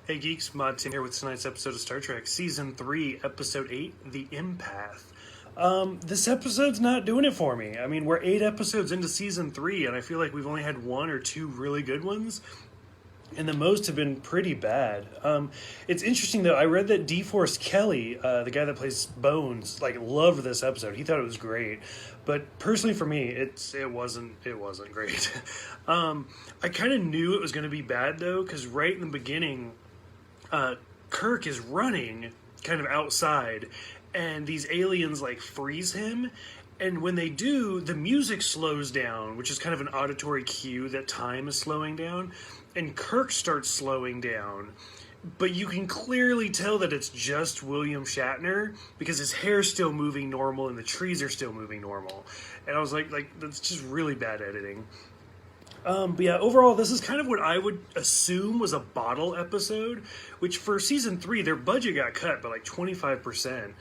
Hey Geeks, Mod Tim here with tonight's episode of Star Trek Season 3, Episode 8, The Empath. This episode's not doing it for me. I mean, we're 8 episodes into Season 3, and I feel like we've only had 1 or 2 really good ones, and the most have been pretty bad. It's interesting, though, I read that DeForest Kelly, the guy that plays Bones, loved this episode. He thought it was great. But personally for me, it wasn't great. I kind of knew it was going to be bad, though, because right in the beginning, Kirk is running kind of outside, and these aliens freeze him, and when they do, the music slows down, which is kind of an auditory cue that time is slowing down, and Kirk starts slowing down, but you can clearly tell that it's just William Shatner because his hair's still moving normal and the trees are still moving normal, and I was like that's just really bad editing. But yeah, overall, this is kind of what I would assume was a bottle episode, which for Season 3, their budget got cut by 25%.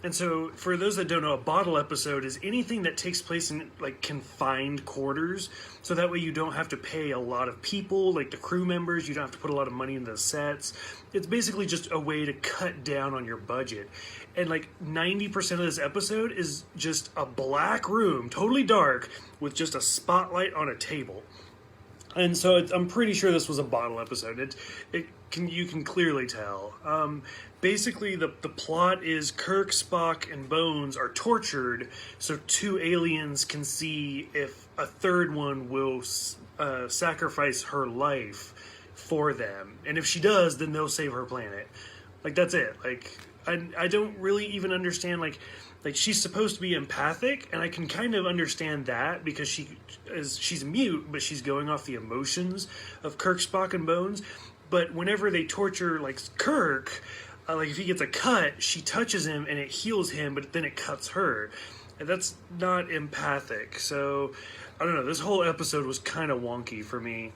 And so, for those that don't know, a bottle episode is anything that takes place in, confined quarters, so that way you don't have to pay a lot of people, the crew members, you don't have to put a lot of money into the sets. It's basically just a way to cut down on your budget. And, 90% of this episode is just a black room, totally dark, with just a spotlight on a table. And so I'm pretty sure this was a bottle episode. You can clearly tell. Basically, the plot is Kirk, Spock, and Bones are tortured, so 2 aliens can see if a third one will sacrifice her life for them. And if she does, then they'll save her planet. That's it. I don't really even understand, she's supposed to be empathic, and I can kind of understand that because she's mute, but she's going off the emotions of Kirk, Spock, and Bones. But whenever they torture, Kirk, if he gets a cut, she touches him and it heals him, but then it cuts her. And that's not empathic. So, I don't know, this whole episode was kind of wonky for me.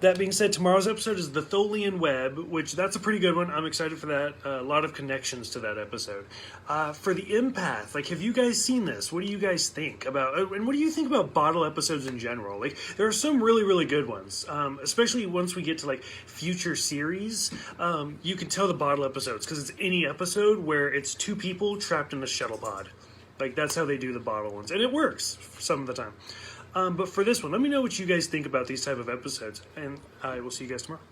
That being said, tomorrow's episode is the Tholian Web, which that's a pretty good one. I'm excited for that. A lot of connections to that episode. For the Empath, have you guys seen this? What do you guys think about, and what do you think about bottle episodes in general? There are some really, really good ones, especially once we get to future series. You can tell the bottle episodes because it's any episode where it's 2 people trapped in a shuttle pod. That's how they do the bottle ones, and it works some of the time. But for this one, let me know what you guys think about these type of episodes, and I will see you guys tomorrow.